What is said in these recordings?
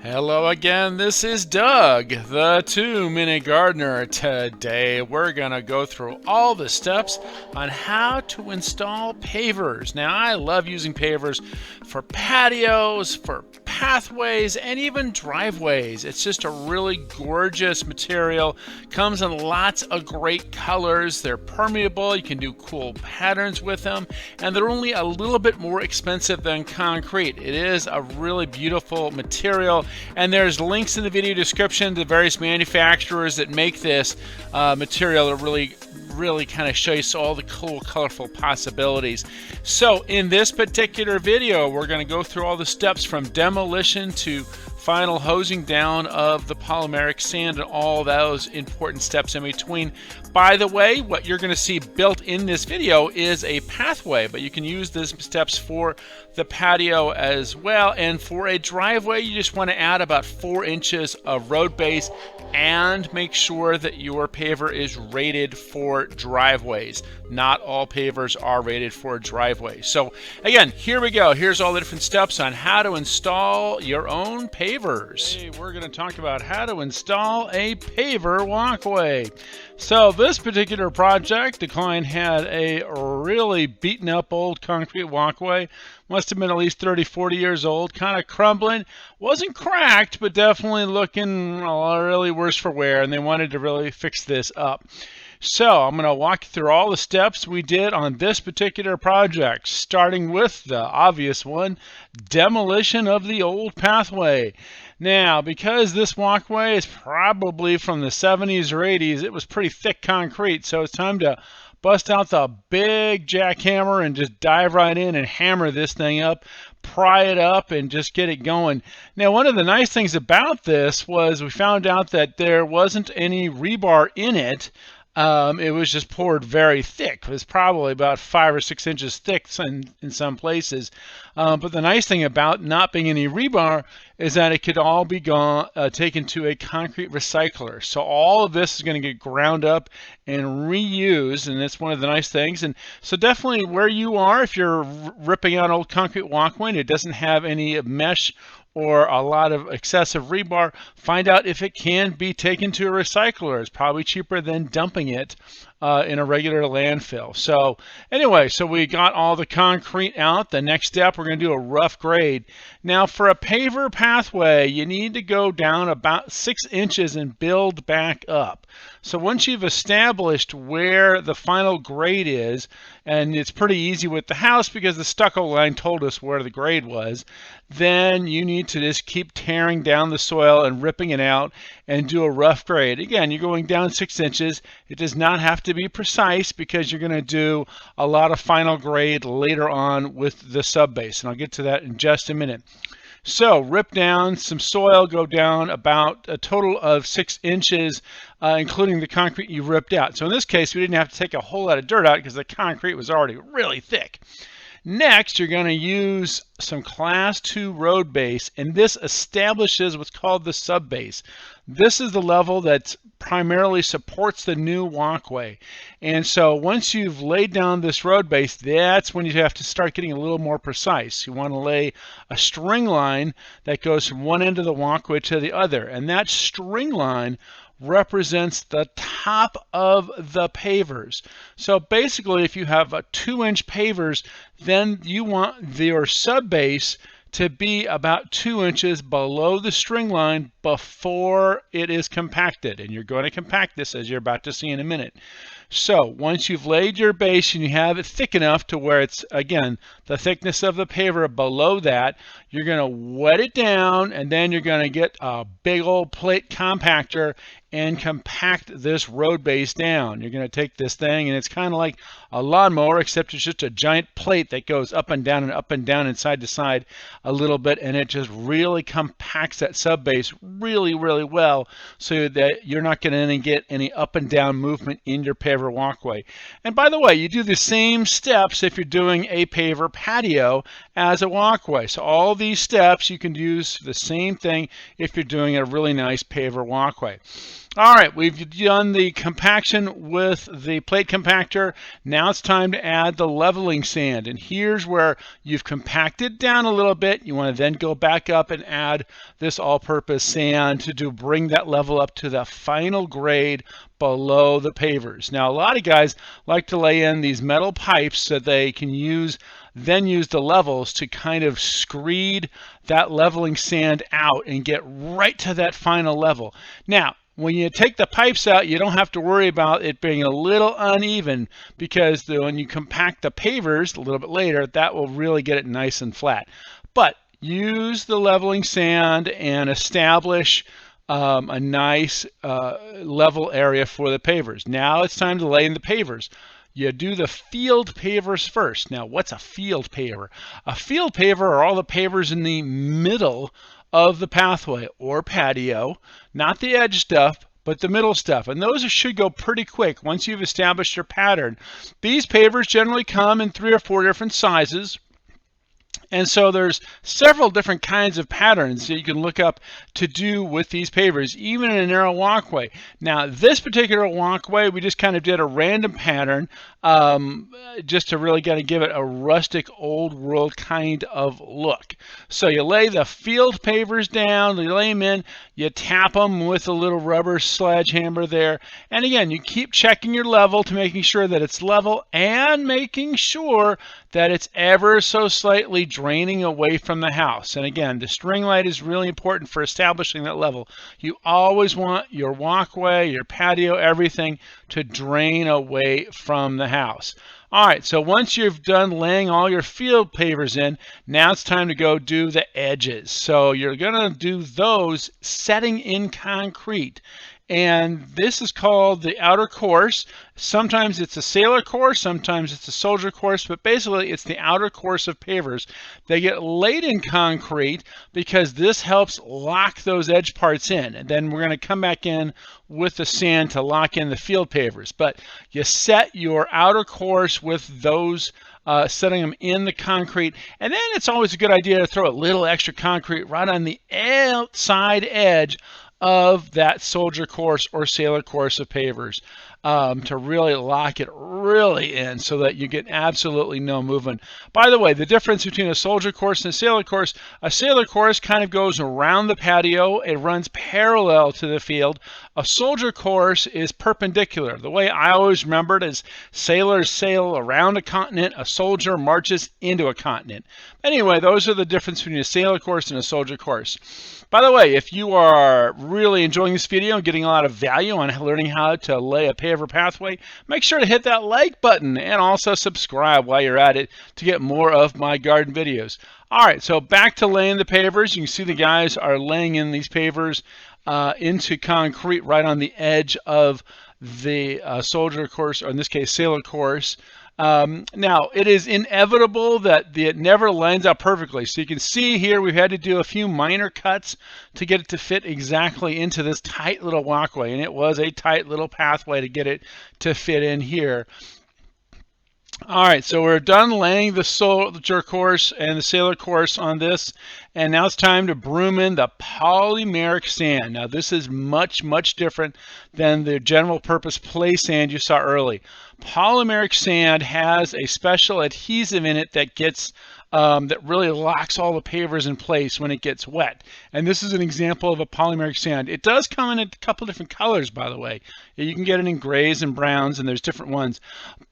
Hello again, this is Doug, the 2-Minute Gardener. Today we're going to go through all the steps on how to install pavers. Now I love using pavers for patios, for pathways, and even driveways. It's just a really gorgeous material. Comes in lots of great colors. They're permeable, you can do cool patterns with them, and they're only a little bit more expensive than concrete. It is a really beautiful material. And there's links in the video description to various manufacturers that make this material that really kind of shows all the cool, colorful possibilities. So in this particular video, we're going to go through all the steps from demolition to final hosing down of the polymeric sand and all those important steps in between. By the way, what you're going to see built in this video is a pathway, but you can use these steps for the patio as well. And for a driveway, you just want to add about 4 inches of road base and make sure that your paver is rated for driveways. Not all pavers are rated for driveways. So again, here we go. Here's all the different steps on how to install your own pavers. Hey, we're going to talk about how to install a paver walkway. So this particular project, the client had a really beaten up old concrete walkway. Must have been at least 30-40 years old, kind of crumbling. Wasn't cracked, but definitely looking really worse for wear, and they wanted to really fix this up. So I'm going to walk you through all the steps we did on this particular project, starting with the obvious one, demolition of the old pathway. Now, because this walkway is probably from the 70s or 80s, it was pretty thick concrete, so it's time to bust out the big jackhammer and just dive right in and hammer this thing up, pry it up, and just get it going. Now, one of the nice things about this was we found out that there wasn't any rebar in it. It was just poured very thick. It was probably about 5 or 6 inches thick in some places. But the nice thing about not being any rebar is that it could all be taken to a concrete recycler. So all of this is going to get ground up and reused, and that's one of the nice things. And so definitely where you are, if you're ripping out old concrete walkway and it doesn't have any mesh or a lot of excessive rebar, find out if it can be taken to a recycler. It's probably cheaper than dumping it in a regular landfill. So anyway, so we got all the concrete out. The next step, we're going to do a rough grade. Now for a paver pathway, you need to go down about 6 inches and build back up. So once you've established where the final grade is, and it's pretty easy with the house because the stucco line told us where the grade was, then you need to just keep tearing down the soil and ripping it out and do a rough grade. Again, you're going down 6 inches. It does not have to be precise because you're going to do a lot of final grade later on with the subbase, and I'll get to that in just a minute. So rip down some soil, go down about a total of 6 inches, including the concrete you ripped out. So in this case, we didn't have to take a whole lot of dirt out because the concrete was already really thick. Next, you're going to use some Class 2 road base, and this establishes what's called the subbase. This is the level that primarily supports the new walkway. And so once you've laid down this road base, that's when you have to start getting a little more precise. You want to lay a string line that goes from one end of the walkway to the other, and that string line represents the top of the pavers. So basically, if you have a 2-inch pavers, then you want your subbase to be about 2 inches below the string line before it is compacted. And you're going to compact this, as you're about to see in a minute. So once you've laid your base and you have it thick enough to where it's, again, the thickness of the paver below that, you're going to wet it down, and then you're going to get a big old plate compactor and compact this road base down. You're going to take this thing, and it's kind of like a lawnmower, except it's just a giant plate that goes up and down and side to side a little bit, and it just really compacts that subbase really, really well so that you're not going to get any up and down movement in your paver walkway. And by the way, you do the same steps if you're doing a paver patio as a walkway. So all these steps you can use the same thing if you're doing a really nice paver walkway. All right, we've done the compaction with the plate compactor. Now it's time to add the leveling sand. And here's where you've compacted down a little bit. You want to then go back up and add this all-purpose sand to bring that level up to the final grade below the pavers. Now, a lot of guys like to lay in these metal pipes so they can then use the levels to kind of screed that leveling sand out and get right to that final level. Now, when you take the pipes out, you don't have to worry about it being a little uneven, because when you compact the pavers a little bit later, that will really get it nice and flat. But use the leveling sand and establish a nice level area for the pavers. Now it's time to lay in the pavers. You do the field pavers first. Now, what's a field paver? A field paver are all the pavers in the middle of the pathway or patio, not the edge stuff, but the middle stuff. And those should go pretty quick once you've established your pattern. These pavers generally come in 3 or 4 different sizes. And so there's several different kinds of patterns that you can look up to do with these pavers, even in a narrow walkway. Now, this particular walkway, we just kind of did a random pattern just to really kind of give it a rustic, old world kind of look. So you lay the field pavers down, you lay them in, you tap them with a little rubber sledgehammer there. And again, you keep checking your level to making sure that it's level and making sure that it's ever so slightly draining away from the house. And again, the string light is really important for establishing that level. You always want your walkway, your patio, everything to drain away from the house. All right, so once you've done laying all your field pavers in, now it's time to go do the edges. So you're going to do those setting in concrete. And this is called the outer course. Sometimes it's a sailor course, sometimes it's a soldier course, but basically it's the outer course of pavers. They get laid in concrete because this helps lock those edge parts in. And then we're going to come back in with the sand to lock in the field pavers. But you set your outer course with those setting them in the concrete. And then it's always a good idea to throw a little extra concrete right on the outside edge of that soldier course or sailor course of pavers to really lock it really in so that you get absolutely no movement. By the way, the difference between a soldier course and a sailor course kind of goes around the patio. It runs parallel to the field. A soldier course is perpendicular. The way I always remember it is sailors sail around a continent, a soldier marches into a continent. Anyway, those are the difference between a sailor course and a soldier course. By the way, if you are really enjoying this video and getting a lot of value on learning how to lay a paver pathway, make sure to hit that like button and also subscribe while you're at it to get more of my garden videos. All right, so back to laying the pavers. You can see the guys are laying in these pavers into concrete right on the edge of the soldier course, or in this case, sailor course. Now, it is inevitable that it never lines up perfectly. So you can see here we've had to do a few minor cuts to get it to fit exactly into this tight little walkway. And it was a tight little pathway to get it to fit in here. All right, so we're done laying the soldier course and the sailor course on this, and now it's time to broom in the polymeric sand. Now this is much, much different than the general purpose play sand you saw early. Polymeric sand has a special adhesive in it that gets that really locks all the pavers in place when it gets wet. And this is an example of a polymeric sand. It does come in a couple different colors, by the way. You can get it in grays and browns, and there's different ones.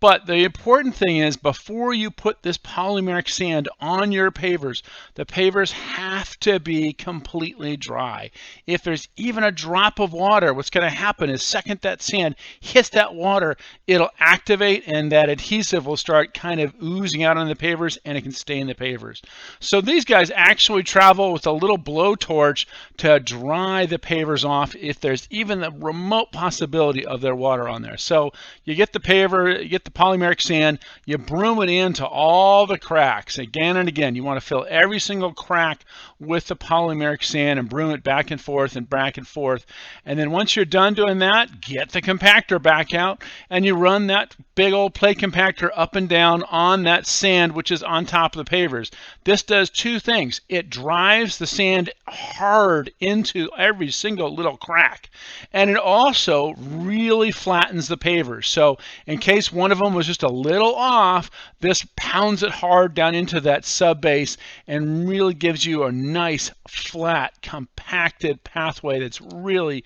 But the important thing is, before you put this polymeric sand on your pavers, the pavers have to be completely dry. If there's even a drop of water, what's going to happen is second that sand hits that water, it'll activate and that adhesive will start kind of oozing out on the pavers, and it can stay in the pavers. So these guys actually travel with a little blowtorch to dry the pavers off if there's even the remote possibility of their water on there. So you get the paver, you get the polymeric sand, you broom it into all the cracks again and again. You want to fill every single crack with the polymeric sand and broom it back and forth and back and forth. And then once you're done doing that, get the compactor back out and you run that big old plate compactor up and down on that sand which is on top of the pavers. This does two things. It drives the sand hard into every single little crack, and it also really flattens the pavers. So in case one of them was just a little off, this pounds it hard down into that sub base and really gives you a nice flat compacted pathway that's really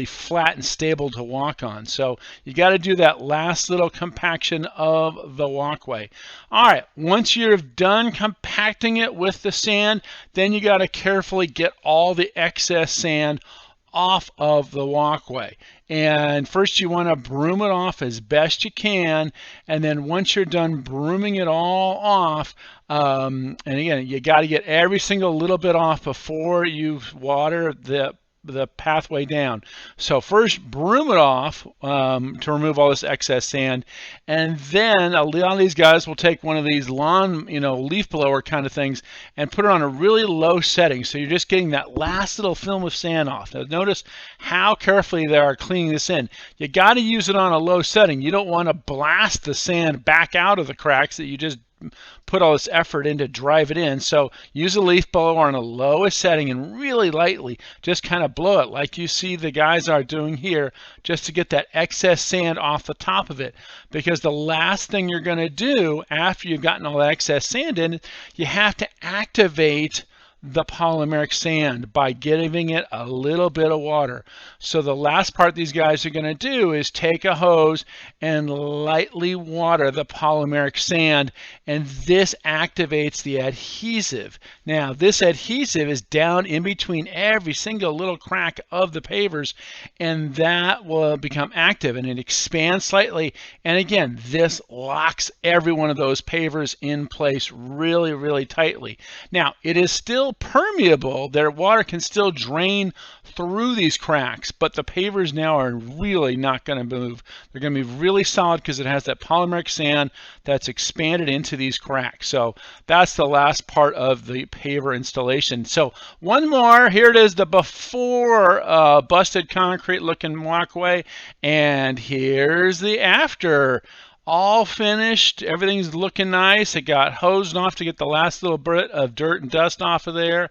flat and stable to walk on. So you got to do that last little compaction of the walkway. All right, once you're done compacting it with the sand, then you got to carefully get all the excess sand off of the walkway. And first you want to broom it off as best you can, and then once you're done brooming it all off, and again, you got to get every single little bit off before you water the pathway down. So first broom it off to remove all this excess sand, and then a lot of these guys will take one of these lawn, leaf blower kind of things and put it on a really low setting, so you're just getting that last little film of sand off. Now notice how carefully they are cleaning this in. You got to use it on a low setting. You don't want to blast the sand back out of the cracks that you just put all this effort in to drive it in. So use a leaf blower on the lowest setting and really lightly just kind of blow it like you see the guys are doing here, just to get that excess sand off the top of it. Because the last thing you're going to do after you've gotten all that excess sand in, you have to activate the polymeric sand by giving it a little bit of water. So the last part these guys are going to do is take a hose and lightly water the polymeric sand, and this activates the adhesive. Now this adhesive is down in between every single little crack of the pavers, and that will become active and it expands slightly, and again this locks every one of those pavers in place really tightly. Now it is still permeable. Their water can still drain through these cracks, but the pavers now are really not going to move. They're going to be really solid because it has that polymeric sand that's expanded into these cracks. So that's the last part of the paver installation. So one more, here it is, the before busted concrete looking walkway, and here's the after. All finished, everything's looking nice. It got hosed off to get the last little bit of dirt and dust off of there.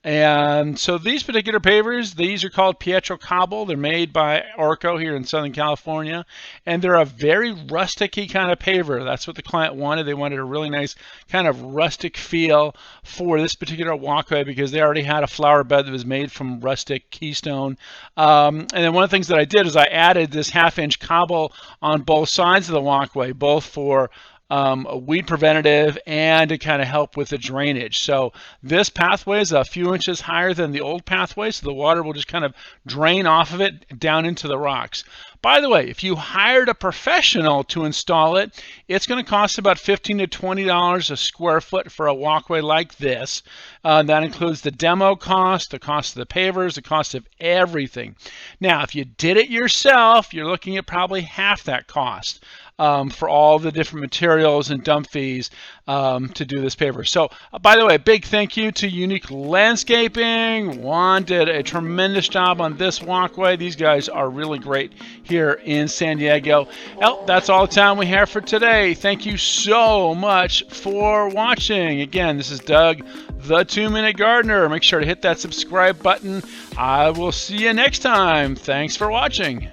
And so these particular pavers, these are called Pietro Cobble. They're made by Orco here in Southern California, and they're a very rustic-y kind of paver. That's what the client wanted. They wanted a really nice kind of rustic feel for this particular walkway because they already had a flower bed that was made from rustic keystone. And then one of the things that I did is I added this 1/2-inch cobble on both sides of the walkway, both for a weed preventative and to kind of help with the drainage. So this pathway is a few inches higher than the old pathway, so the water will just kind of drain off of it down into the rocks. By the way, if you hired a professional to install it, it's going to cost about $15 to $20 a square foot for a walkway like this. That includes the demo cost, the cost of the pavers, the cost of everything. Now, if you did it yourself, you're looking at probably half that cost. For all the different materials and dump fees to do this paver. So, by the way, big thank you to Unique Landscaping. Juan did a tremendous job on this walkway. These guys are really great here in San Diego. Well, that's all the time we have for today. Thank you so much for watching. Again, this is Doug, the 2-Minute Gardener. Make sure to hit that subscribe button. I will see you next time. Thanks for watching.